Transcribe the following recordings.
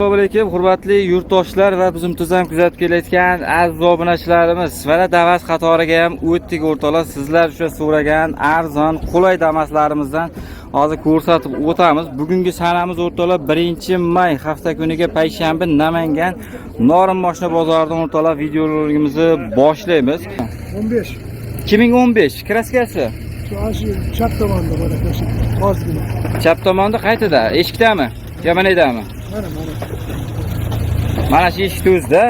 Assalomu alaykum, hurmatli yurtdoshlar va bizim tuzam kuzatib kelayotgan aziz obunachilarimiz. Mana Damas qatoriga ham o'tdik o'rtoqlar. Sizlar shu so'ragan arzon, qulay Damaslarimizdan hozir ko'rsatib o'tamiz. Bugungi sanamiz o'rtoqlar 1-may hafta kuniga payshanba Namangan Norin mashina bozoridan o'rtoqlar videolarimizni boshlaymiz. 15. 2015 kraskasi. Chap tomonda bor ekan. Ozgina. Chap tomonda qaytida? Eshikdami? Yamanidami? Mana shu eshik o'zida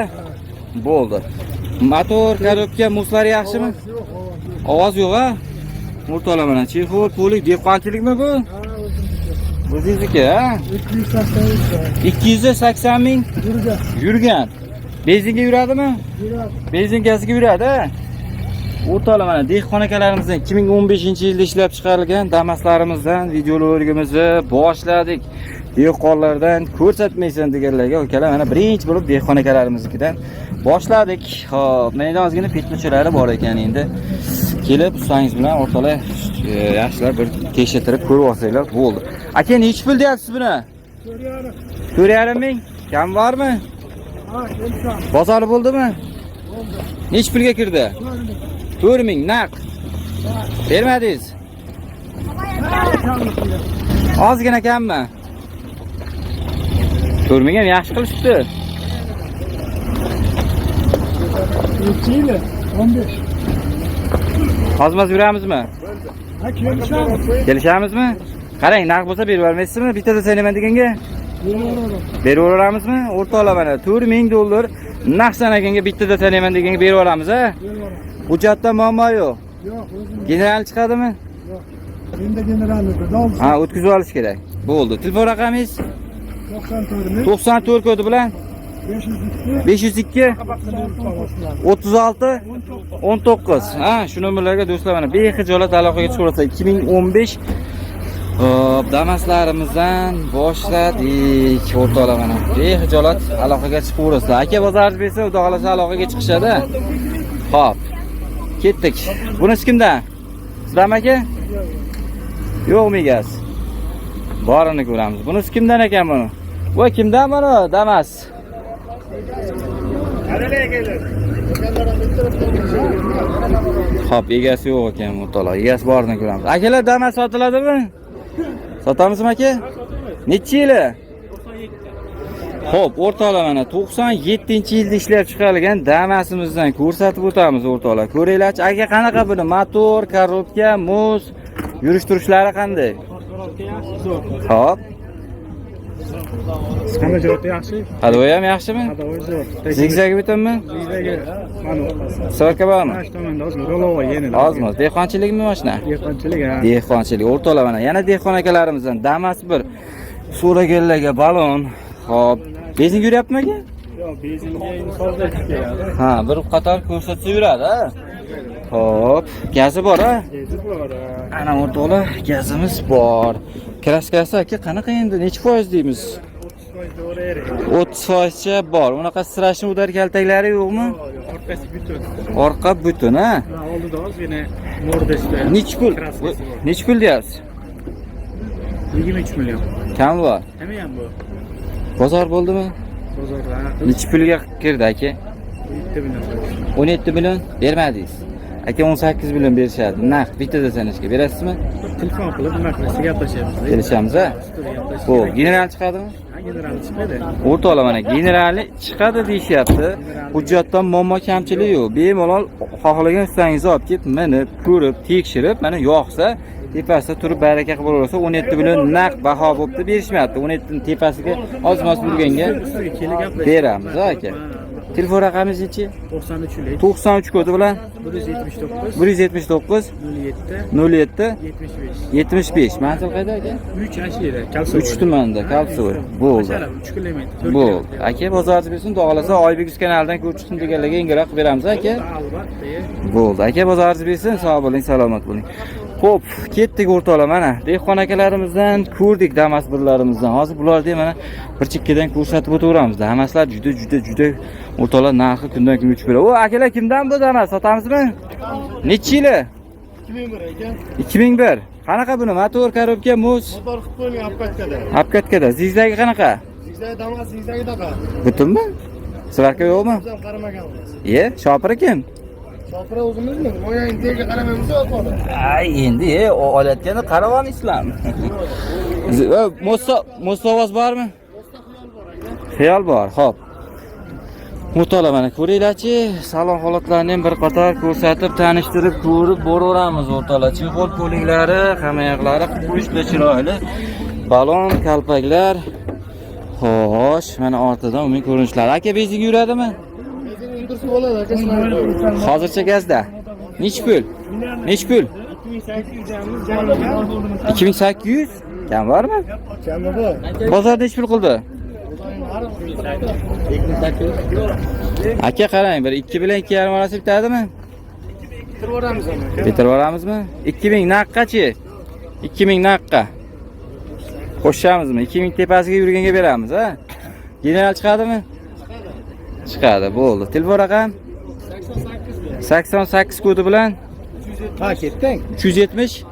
bo'ldi. Motor, korobka, muslar yaxshimi? Ovoz yo'q a? O'rtoqlar mana chexol, polik, dehqonchilikmi bu? O'zingizniki, ha? 280 ming yurgan. Benzinga yuradimi? Yuradi. Benzin gaziga yuradi. O'rtoqlar mana dehqon akalarimizdan 2015-yilda ishlab chiqarilgan Damaslarimizdan videolarimizni boshladik. Dehqonlardan ko'rsatmaysan deganlarga akalar mana birinchi bo'lib dehqon akalarimiznikidan boshladik. Xo'p, menda ozgina petnuchalari bor ekan endi. Kelib ustangiz bilan o'rtoqlar yaxshilab bir tekshirtirib ko'rib olsanglar bo'ldi. Aka nechi pul deyapsiz buni? 4,5 ming. Kam bormi? Ha, kelsa. Bozori bo'ldimi? Nechi pulga kirdi? 4 ming naq. Bermadingiz? Ozgina kammi? 4 ming ham yaxshi qilishibdi. Yechili 15. Hozir yuramizmi? Ha, kelishamiz. Kelishamizmi? Qarang, naq bo'lsa berib olmaysizmi? Bittada sanaman deganga? Berib olamizmi? O'rtoqlar mana 4 ming dollar naq sanaganga bittada sanaman deganga berib olamiz, ha? Hujjatda muammo yo'q. Yo'q, o'zim. General chiqadimi? Yo'q. Endi generalni doldi. Ha, o'tkazib olish kerak. Bo'ldi. Telefon raqamingiz? 94 94 kodi bilan 502 36 19. Ha, shu nomerlarga do'stlar mana bexijolat aloqaga chiqaversa 2015 Damaslarimizdan boshladik. O'rtoqlar mana bexijolat aloqaga chiqaverasizlar. Aka bozoringiz bersa, xudo xolasa aloqaga chiqishadi. Xo'p. Ketdik. Bunisi kimdan? Sizlarmi aka? Yo'qmi gaz? Borini ko'ramiz. Bunisi kimdan ekan buni? Voy kimdan buni? Damas. Xo'p, egasi yo'q ekan o'rtoqlar. Egasi borini ko'ramiz. Akalar Damas sotiladimi? Sotamizmi aka? Necha yili? Xo'p, o'rtoqlar mana 97-yilda ishlab chiqarilgan Damasimizdan ko'rsatib o'tamiz o'rtoqlar. Ko'ringlarchi, aka qanaqa buni? Motor, korobka, muz, yurish turishlari qanday? Xo'p. Qanday yaxshi? Hadovoy ham yaxshimi? Hadovoy zo'r. Zigzagi bitammi? Zigzagi mana Sirka bormi? Mana tomonda ozmi rolova yeni. Ozmi? Dehqonchilikmi mashina? Dehqonchilik ha. Dehqonchilik. O'rtoqlar mana yana dehqon akalarimizdan Damas bir so'raganlarga balon. Xo'p. Benzin yuryaptimi aka? Yo'q, benzinga endi solda keladi. Ha, bir qator ko'rsatsa yuradi, ha. Xo'p, gazi bor, ha? Gazi bor. Ana o'rtoqlar, gazimiz bor. Kraskasi aka qanaqa endi? Necha foiz deymiz? 30% cha bor. Unaqa strashni udar kaltaklari yo'qmi? Orqasi butun. Orqa butun, ha? Oldida ozgina mordashda. Necha pul? Necha pul deyapsiz? 23 million. Kam bor. Nima ham bu? Bozor bo'ldimi? Bozorda. Necha pulga kirdi aka? 17 million. 17 million bermadingiz. Aka 18 million berishadi. Naq bittada sanashga berasizmi? Telefon qilib nima qilsa gaplashamiz. Kelishamiz, ha? Bu general chiqadimi? General chiqadi. O'rtoqlar mana generali chiqadi deyishyapti. Hujjatdan muammo kamchilik yo'q. Bemalol xohlagan ustangizni olib kelib, minib, ko'rib, tekshirib, mana yoqsa, tepasida turib baraka qilib olaversa 17 million naq baho bo'pti, berishmayapti. 17 ning tepasiga ozmas bo'lganga beramiz, aka. Telefon raqamingiz-chi? 93 kodi bilan 179 07 75. Manzil qayerda aka? 3 ashira, Kalsoy. 3 tumanda, Kalsoy. Bo'ldi. 3 kilometr. Bo'ldi. Aka bozoringiz bersin, xohlasa Oybek kanalidan ko'rib chiqsin deganlarga yengiroq beramiz, aka. Albatta. Bo'ldi. Aka bozoringiz bersin, sog' bo'ling, salomat bo'ling. Xo'p, ketdik o'rtoqlar mana. Dehqon akalarimizdan ko'rdik Damas birlarimizdan. Hozir bularni mana bir chekkadan ko'rsatib o'taveramiz. Damaslar juda o'rtoqlar narxi kundan kunga uchib boradi. O, akalar kimdan bu Damas? Sotamizmi? Necha yili? 2001 ekan. 2001. Qanaqa buni? Motor, korobka, muz? Motor qilib qo'yilgan apkatkada. Apkatkada. Zigzagi qanaqa? Bizde damat sizden de kal. Butunmi? Siraka yo'qmi? Bizden karamaganmiz. Ye, shopir kim? Şoföre uzunuz mu? Moya intege karamamız yok orada. Ay, endi o olayotganda qaravan islam. Mostovoz bormi? Xiyol bor, xo'p. Mutolaa mana ko'ringlarchi, salon holatlarini ham bir qator ko'rsatib, tanishtirib, ko'rib boraveramiz o'rtoqlar. Chexol poliklari, hamma yoqlari qo'yishda chiroyli. Balon, kalpaklar. Xo'sh, mana ortidan umumiy ko'rinishlar. Aka, benzin yuradimi? Bizim indirsi bo'ladi aka. Hozircha gazda. Nech pul? Nech pul? 2800? Kam bormi? Kami bor. Bozorda nech pul qildi? Aka qarang, bir 2 bilan 2,5 orasi bitadimi? Bitirib yuboramiz ama. Bitirib yuboramizmi? 2000 naqachi? 2000 naqqa. Qo'shamizmi? 2000 tepasiga yurganga beramiz, ha? General chiqadimi? Chiqadi, bo'ldi. Telefon raqam? 88 kodi bilan Ha, ketding. 370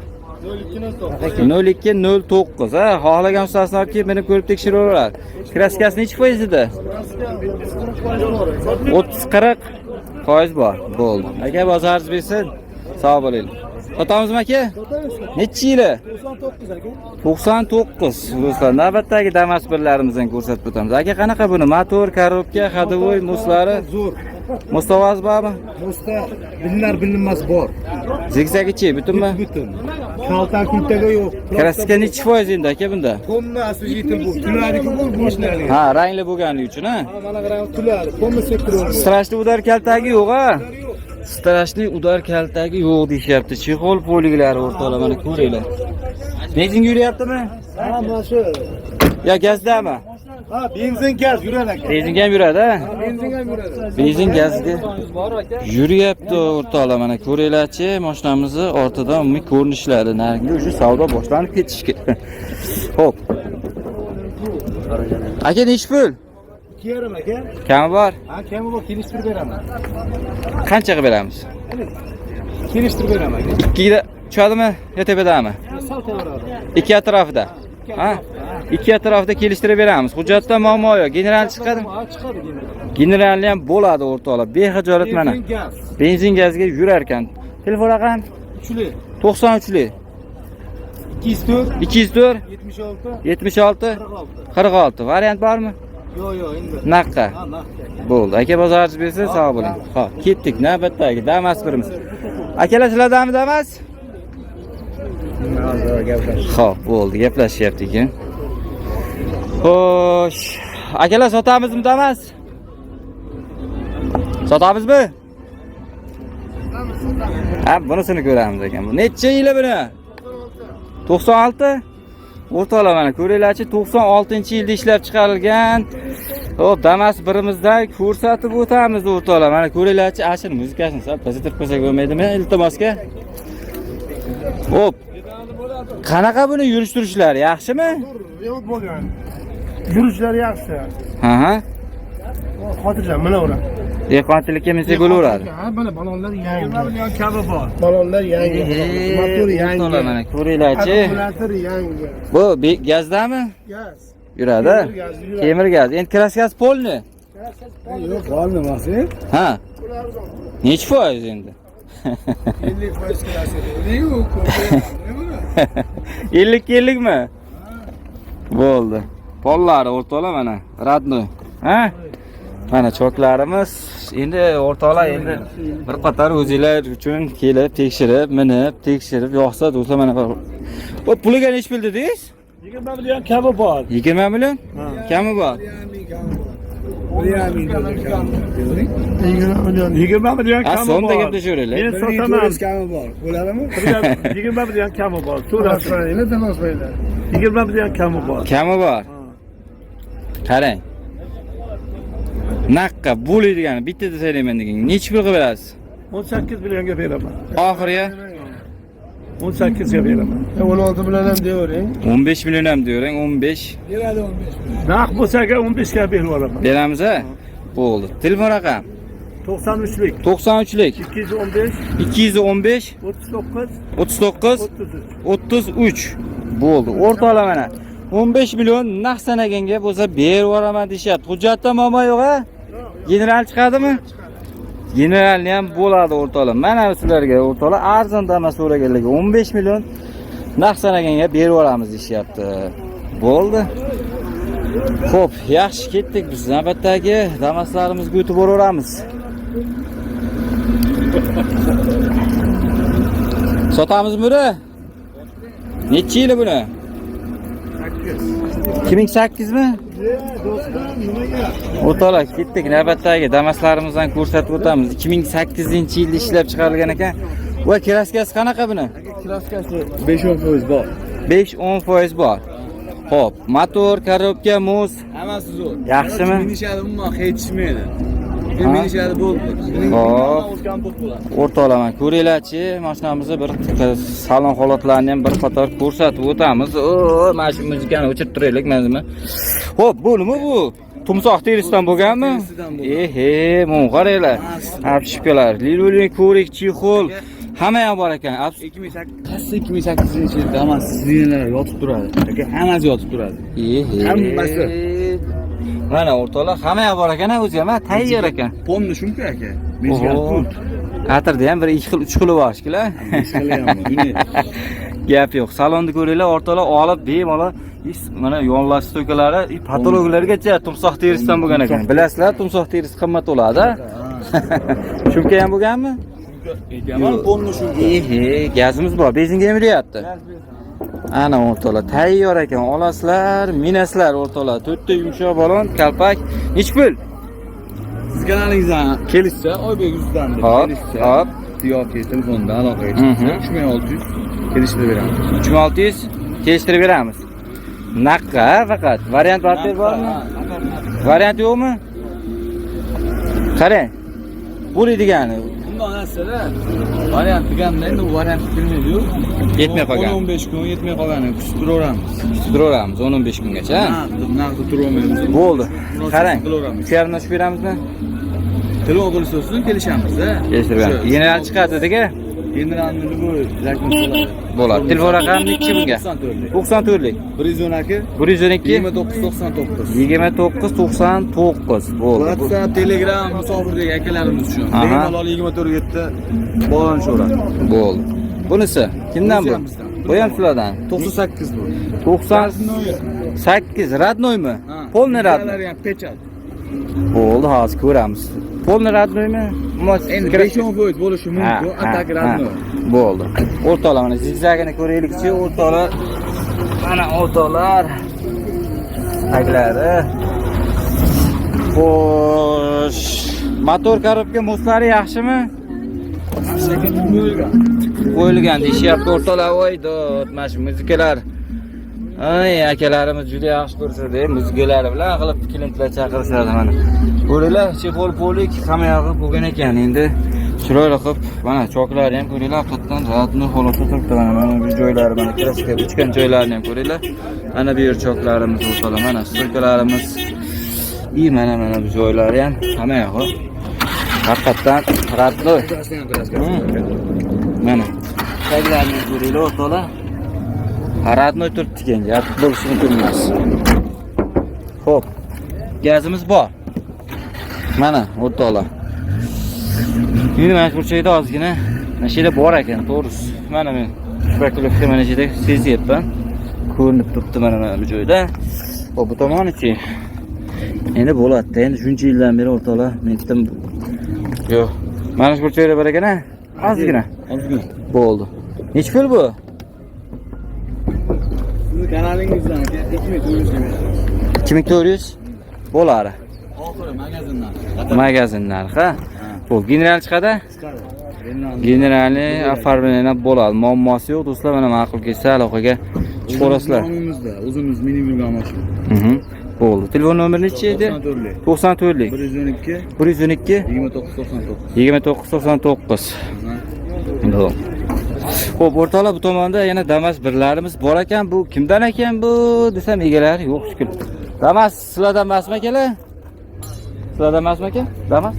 0209. Ha, xohlagan ustasini olib kelib meni ko'rib tekshiraveradi. Kraskasi nechi foiz edi? 30-40 foiz bor. Bo'ldi. Aka, bozoringiz bersin. Sog' bo'ling. Sotamizmi aka? Necha yili? 99 aka. 99. Do'stlar, navbatdagi Damas birlarimizdan ko'rsatib o'tamiz. Aka, qanaqa buni? Motor, korobka, ходовой, moslari? Zo'r. Mostovoz bormi? Mosta bilinmas bor. Zigzagichi, butunmi? Butun. Kaltan kultaga yo'q. Kraska nechi foiz endi aka bunda? Pomni asli bu. Tulariki bu mashinali. Ha, rangli bo'lganligi uchun, ha? Mana qarang, tulari. Pomni sektori. Strashli udar kaltagi yo'q, ha? Strashli udar kaltagi yo'q deyapti. Chexol poliklari o'rtoqlar, mana ko'ringlar. Benzin yuryaptimi? Ha, mana shu. Ya gazdami? Ha, benzin gaz yuradi aka. Benzin ham yuradi, ha? Benzin ham yuradi. Benzin gazga yuryapti o'rtoqlar, mana ko'ringlarchi, mashinamizni ortidan umumiy ko'rinishlari. Narigi уже savdo boshlanib ketishga. Xo'p. Aka, nech pul? 2,5 aka. Kami bor? Ha, kami bor, kelishtirib beraman. Qanchaga beramiz? Kelishtirib beraman aka. 2 ga tushadimi yo tepadami? Sal to'g'ri. Ikki atrofida. Ha? Ikki atrofida kelishtirib beramiz. Hujjatda muammo yo'q. General chiqadimi? Ha, chiqadi general. Generalni ham bo'ladi o'rtoqlar. Bexijolat mana. Benzin gaz. Benzin gazga yurar ekan. Telefon raqam? 3li. 93li 204 204 76 76 46. 46. Variant bormi? Yo'q, endi. Naqqa. Ha, naqqa. Bo'ldi. Aka, bozoringiz bersa sog' bo'ling. Xo'p, ketdik navbatdagi Damas birimiz. Akalar, sizlardami Damas? Xo'p, bo'ldi. Gaplashyapti ekan. Xo'sh. Akalar, sotamizmi Damas? Sotamizmi? Ha, bunisini ko'ramiz ekan. Bu necha yili buni? 96. O'rtoqlar, mana ko'ringlarchi, 96-yilda ishlab chiqarilgan. Xo'p, Damas birimizdan ko'rsatib o'tamiz o'rtoqlar. Mana ko'ringlarchi, ashir muzikasini sal pozitiv qo'ysak bo'lmaydimi? Iltimosga. Xo'p. Qanaqa buni yurish-turishlar, yaxshimi? Yo'q bo'lgan. Yurishlar yaxshi. Ha. Xotirjam, mana ura. Dehqonchilikka minsa bo'laveradi. Ha, mana balonlar yangi. Kabi bor. Balonlar yangi. Motor yangi. O'rtoqlar, mana ko'ringlarchi. Akkumulyator yangi. Bu gazdami? Gaz. Yuradi. Temir gaz. Endi kraskasi polni. Yo'q, polni emas. Ha. Nechi foiz endi? 50% kirasi. Yo'q, 50 mi? Bo'ldi. Pollari o'rtoqlar mana, radnoy. Ha? Mana choklarimiz. Endi o'rtoqlar, endi bir qator o'zinglar uchun kelib, tekshirib, minib, tekshirib yoqsa do'stlar mana. O puliga nech pul dedingiz? 20 million kami bor. 20 million? Kami bor. 20 million Ha, kami so'mda bor. gaplashaveraylik. Men sotaman. Kami bor. Bo'ladimi? 20 million kami bor. So'rashmaylar, demasmaylar. 20 million kami bor. Kami bor. Qarang. Naqqa bo'ladigan bitta desayman degan. Nechi pul qilib berasiz? 18 millionga beraman. Oxiriga 18 ga beraman. 16 million ham deyavering. 15 million ham deyavering, 15. Beradi 15. Naq bo'lsa-ga 15 ga berib yuboraman. Beramiz a? Bo'ldi. Telefon raqam 93lik 93lik 215 215 39 39 33. 33. Bo'ldi. O'rtoqlar mana 15 million naqd sanaganga bo'lsa berib yuboraman deyapti. Hujjatda muammo yo'q a? General chiqadimi? Generalni ham bo'ladi o'rtoqlar. Mana sizlarga o'rtoqlar arzon Damas so'raganligi 15 million naqd sanaganga berib yuboramiz deyapti. Bo'ldi. Xo'p, yaxshi ketdik biz. Navbatdagi Damaslarimizni o'tib boraveramiz. Sotamizmi buni? Necha yili buni? 2008 mi? O'rtoqlar, ketdik. Navbatdagi Damaslarimizdan ko'rsatib o'tamiz. 2008-yilda ishlab chiqarilgan ekan. Va kraskasi qanaqa buni? Kraskasi 5-10% bor. 5-10% bor. Xo'p, motor, korobka, muz Hammasi zo'r. Yaxshimi? Minishadi, umuman yetishmaydi. Minishadi bo'ldi. O'rtoqlar, mana ko'ringlarchi, mashinamizni bir salon holatlarini ham bir qator ko'rsatib o'tamiz. Mana shu muzikani o'chirib turaylik, manimi. Xo'p, bo'limi bu? Tumsoq terisidan bo'lganmi? Mun qaranglar. Apshipkalar, liluli ko'rik, chixol, hamma ham bor ekan. 2008-yil Damas zinalar yotib turadi. Hammasi yotib turadi. Hammasi. Mana o'rtoqlar, hamma ham bor ekan, o'zi ham tayyor ekan. Ponni shunku aka. Mezgal punt. Atirda ham bir 2 xil, 3 xili bor shekilli. Gap yo'q. Salonni ko'ringlar, o'rtoqlar olib bemalol mana yonlash stokalari patologlargacha tumsoq terisidan bo'lgan ekan. Bilasizlar, tumsoq terisi qimmat bo'ladi. Shumka ham bo'lganmi? Mana ponni shunku. Gazimiz bor, benzinga ham yuryapti. Ana o'rtoqlar, tayyor ekan. Olasizlar, minasizlar o'rtoqlar. 4 ta yumshoq balon, kalpak. Nech pul? Siz kanalingizdan kelishsa, Oybek yuzdan Hop. yoki telefonda aloqa qilishsa, 3600 kelishtirib beramiz. 3600 kelishtirib beramiz. Naqqa faqat variant bormi? Variant yo'qmi? Qarang. Bo'ladigan. Bundan narsalar variant deganda endi u variant kelmaydi-yu. Yetmay qolgan. 15 kun yetmay qolganini kutib Turaveramiz 15 kungacha. Naqd turolmaymiz. Bo'ldi. Qarang. Sherni ochib beramizmi? Telefon qilsangiz kelishamiz-a. Kelishtirib beramiz. General chiqadi degan. Generalni bu zakon bo'ladi. Telefon raqami nechi bunga? 94lik. 112 112 2999. 2999 bo'ldi. WhatsApp, Telegram musofirdagi akalarimiz uchun. Bemalol 24/7 bog'lanishaveradi. Bo'ldi. Bunisi kimdan bu? Bu ham sizlardan. 98 bu. 98 radnoymi? Polni radnoy. ham pechat. Bo'ldi, hozir ko'ramiz. Polni radnoymi? Endi 5-10% bo'lishi mumkin. Atak radnoy. Bo'ldi. O'rtoqlar, mana zigzagini ko'raylikchi, o'rtoqlar. Mana o'rtoqlar. Taglari. Xo'sh. Motor korobka moslari yaxshimi? Qo'yilgan deyishyapti o'rtoqlar. Voydod, mana shu muzikalar. Ay, akalarimiz juda yaxshi ko'rsatdi. Muzikalar bilan qilib klientlar chaqirishadi mana. Ko'ringlar, chexol polik hamma yog'i bo'lgan ekan. Endi chiroyli qilib, mana choklari ham ko'ringlar, qatdan radni holatda turibdi. Mana bu joylari, mana kraska uchgan joylarini ham ko'ringlar. Mana bu yer choklarimiz o'rtoqlar, mana stolkalarimiz. Mana bu joylari ham hamma yog'i haqiqatan radnoy. Mana taglarni ko'ringlar o'rtoqlar. Radnoy turibdi ekan, gap bo'lishi mumkin emas. Xo'p, gazimiz bor. Mana o'rtoqlar. Endi mana bu joyda ozgina mashina bor ekan, to'g'risi. Mana men shubakli mana joyda sezyapman. Ko'rinib turibdi mana bu joyda. Xo'p, bu tomonichi. Endi bo'ladi. Endi shuncha yildan beri o'rtoqlar, men aytdim. Yo'q. Mana shu joyda bor ekan-a? Ozgina. Bo'ldi. Nech pul bu? Kanalingizdan 2400 2400 bo'ladi. Oxiri magazindan. Magazin narxi. Bu general chiqadi? Generalni oformlenishi bo'ladi. Muammosi yo'q, do'stlar. Mana ma'qul kelsa aloqaga chiqarasizlar. Nomimizda o'zimiz mini yurgan mashina. Bo'ldi. Telefon nomeri nechi edi? 94lik. 112 2999. Bo'ldi. Xo'p, o'rtoqlar, bu tomonda yana Damas birlarimiz bor ekan. Bu kimdan ekan bu desam egalari yo'q shekilli. Damas sizlardan emasmi akalar? Sizlardan emasmi aka? Damas?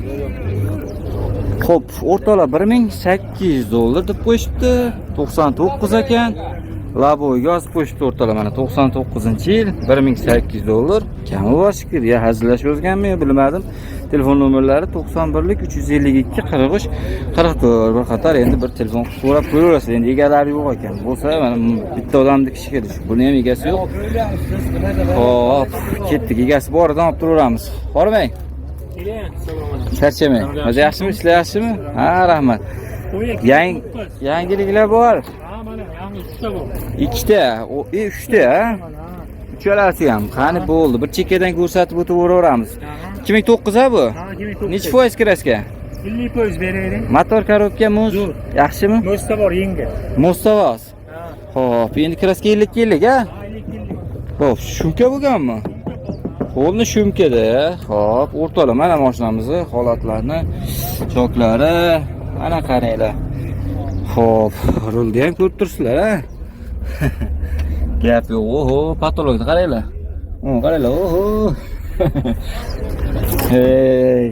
Xo'p, o'rtoqlar $1800 deb qo'yishibdi. 99 ekan. Laboy gaz pochta o'rtalama mana 99-yil, 1800 dollar. Kami bor shekilli, ya hazillashib yozganmi, bilmadim. Telefon nomerlari 91 352 43 44. Bir qator endi bir telefon so'rab ko'raverasiz. Endi egalari yo'q ekan. Bo'lsa mana bitta odamni kishi keldi. Buni ham egasi yo'q. Hop, ketdik. Egasi boridan olib turaveramiz. Bormang. Charchamang. Hozir yaxshimi, ishlayapsizmi? Ha, rahmat. Yangiliklar bor. Ikkita, uchta, ha? Uchalasi ham. Qani bo'ldi. Bir chekkadan ko'rsatib o'tiraveramiz. 2009 ha bu? Ha, 2009. Necha foiz kraska? 50% beraylik. Motor korobka muz. Yaxshimi? Mo'sta bor, yengil. Mo'stavoz. Xo'p, endi kraska 50 ha? Ha, 50. Xo'p, shumka bo'lganmi? Qo'lni shumkada. Xo'p, o'rtalama mana mashinamizni holatlarini, choklari, mana qaranglar. Xo'p, rulni ham ko'rib turibsizlar, ha? Gap yo'q. Oho, patologni qaranglar. Qaranglar, oho. Hey.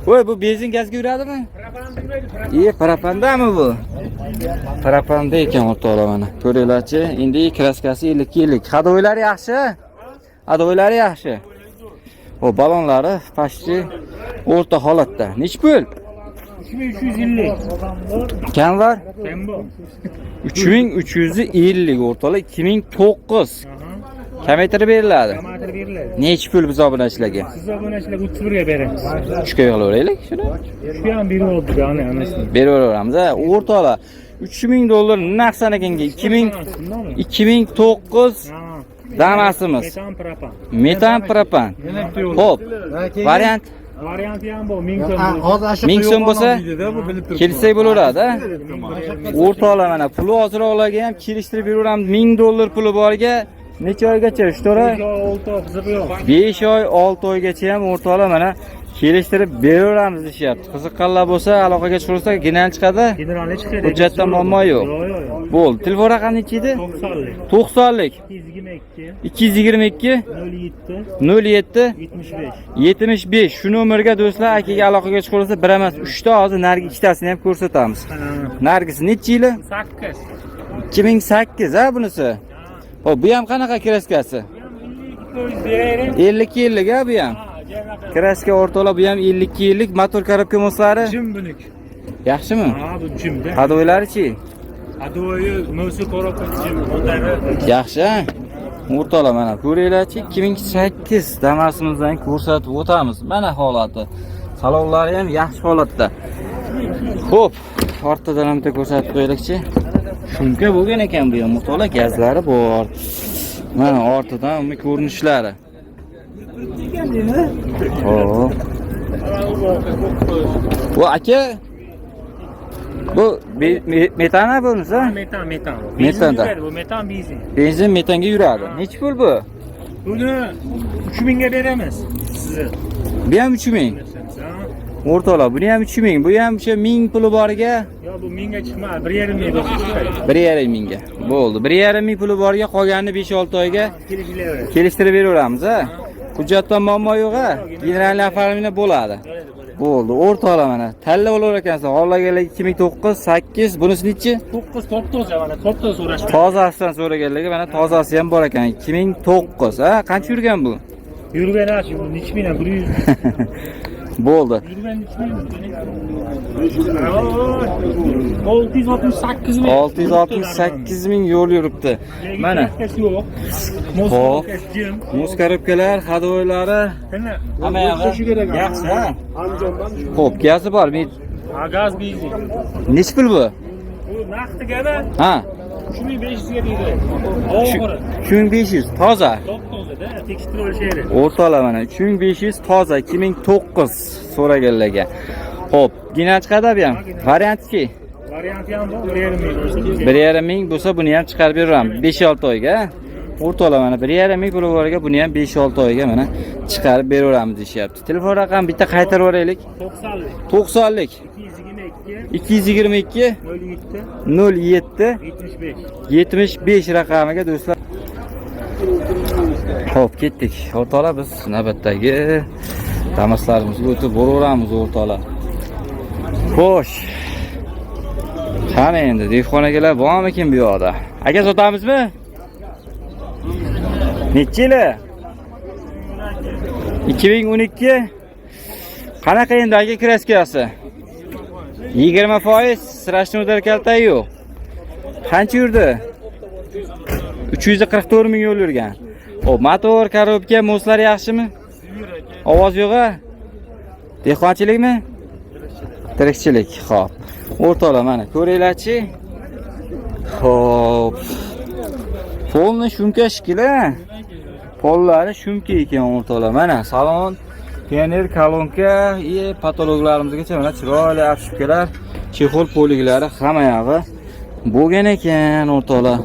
Voy, bu benzin gazga yuradimi? Parapandami bu? Parapanda ekan o'rtoqlar mana. Ko'ringlarchi, endi kraskasi 50. Hadoylari yaxshi? Hadoylari yaxshi. O balonlari pastchi o'rta holatda. Nech pul? 3350. Kam var? Tembo. 3350 o'rtoqlar 2009. Kamaytirib beriladi. Kamaytirib beriladi. Nech pul biz obunachilarga? Siz obunachilarga 31 ga beramiz. 3 ga yig'laveraylik shuni. Shu ham berib oldik, ana anasini. Beraveramiz ha. O'rtoqlar 3000 dollar naqsan ekanga 2009 damasimiz. Metan propan. Xo'p. Variant Varianti ham bor, 1000 so'm. Hozir 1000 so'm bo'lsa kelsak bo'laveradi, ha? O'rtoqlar mana puli ozroqlarga ham kelishtirib beraveramiz. 1000 dollar puli borga necha oygacha? 3 to'ra 5 oy 6 oygacha ham o'rtoqlar mana kelishtirib beraveramiz deyapti. Qiziqqanlar bo'lsa aloqaga chiqarsa general chiqadi. Generalni chiqadi. Hujjatda muammo yo'q. Bo'ldi. Telefon raqami nechi edi? 90lik. 222 07 75. Shu nomerga do'stlar akaga aloqaga chiqarsa bir emas 3 ta, hozir narigi ikkitasini ham ko'rsatamiz. Nargisi necha yili? 8. 2008 ha bunisi. Xo'p, bu ham qanaqa kraskasi? 52 yillik ha bu ham. Kraska o'rtoqlar bu ham 52 yillik, motor korobka moslari. Jim bunik. Yaxshimi? Ha, bu jimda. Hadoylari-chi? Hadoyi, mo'si korobka jim, o'tari. Yaxshi, ha? O'rtoqlar mana ko'ringlarchi, 2008 damasimizdan ko'rsatib o'tamiz. Mana holati. Salonlari ham yaxshi holatda. Xo'p, ortadan ham bitta ko'rsatib qo'yaylikchi. Shunga bo'lgan ekan bu ham o'rtoqlar, gazlari bor. Mana ortadan uni ko'rinishlari. Xo'p. Bu aka bu metana bunisi? Metan. Metanda. Bu metan benzin. Benzin metanga yuradi. Nechi pul bu? Buni 3000 ga beramiz. Sizni. Bu ham 3000. O'rtoqlar, buni ham 3000. Bu ham o'sha 1000 puli boriga. Yo, bu 1000 ga chiqmadi. 1,5 ming bo'lsa chiqadi. 1,5 mingga. Bo'ldi. 1,5 ming puli boriga qolganini 5-6 oyga kelishtirib beraveramiz, ha. Hujjatdan muammo yo'q, ha. Generalni oformini bo'ladi. Bo'ldi. O'rtoqlar mana tanlab olar ekansizlar. Hozirgalar 2009, 8, bunisi nechi? 9 top-toza mana, top-toza so'rash. Tozasidan so'raganligi mana tozasi ham bor ekan. 2009, ha. Qancha yurgan bu? Yurgani achi, nechi ming, 100. Bo'ldi. Yurgan nechi ming? 668 ming. 668 ming yo'l yuribdi. Mana. Xo'p. Muz korobkalar, hadoylari. Hamma yaxshi. Yaxshi, ha. Xo'p, gazi bor. Ha, gaz benzin. Nechi pul bu? Bu naqdigada Ha. 3500 ga deydi. Oxiri. 3500 toza. Top-tozada tekshirib olishaydi. O'rtoqlar mana 3500 toza 2009 so'raganlarga. Xo'p, gina chiqadi bu ham. Variantchi. Varianti ham bor, 1,5 ming bo'lsa. 1,5 ming bo'lsa buni ham chiqarib beramiz 5-6 oyga. O'rtoqlar mana 1,5 ming pul borga buni ham 5-6 oyga mana chiqarib beraveramiz deyapti. Telefon raqami bitta qaytarib yuboraylik. 90lik 222 07 75 raqamiga do'stlar. Xo'p, ketdik. O'rtoqlar biz navbatdagi Damaslarimizni o'tib boraveramiz o'rtoqlar. Xo'sh. Qani endi dehqonagalar bormikin bu yoqda? Aka sotamizmi? Necha yili? 2012. Qanaqa endi aka kraskasi? 20%, strashniy udar kalta yo'q. Qancha yurdi? 344 ming yo'l yurgan. Xo'p, motor, korobka, moslar yaxshimi? Ovoz yo'q-a? Dehqonchilikmi? Tirikchilik. Xo'p. O'rtoqlar mana ko'ringlar-chi. Xo'p. Polni shumka shikili. Pollari shumka ekan o'rtoqlar. Mana salon, pioner kolonka, patologlarimizgacha mana chiroyli apshubkalar, chexol poliklari hamma yog'i bo'lgan ekan o'rtoqlar.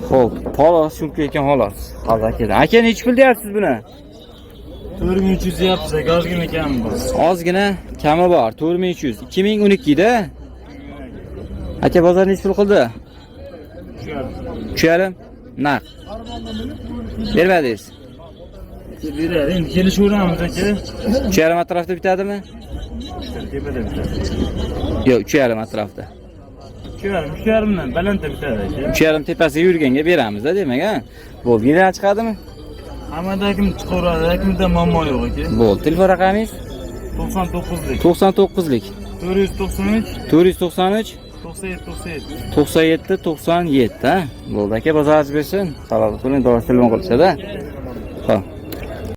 Xo'p, polo shumka ekan xolos. Hozir akadan. Aka nechi pul deyapsiz buni? 4300 deyapsiz, ozgina kami bor. Ozgina kami bor. 4300. 2012 da. Aka bozor nechi pul qildi? 3,5. Naq. Bermadingiz. Berar, endi kelishaveramiz aka. 3,5 atrofda bitadimi? Tepada bitadi. Yo'q, 3,5 atrofda. 3,5 dan balandda bitadi aka. 3,5 tepasiga yurganga beramiz-da, demak, ha. Bo'ldi, yildan chiqadimi? Hammada kim chiqaveradi, kimda muammo yo'q aka. Bo'ldi, telefon raqamingiz? 99lik. 99lik. 493 493 97 97 97, ha. Bo'ldi, aka, bozoringiz bersin. Salomat bo'ling, do'st telefon qilishadi.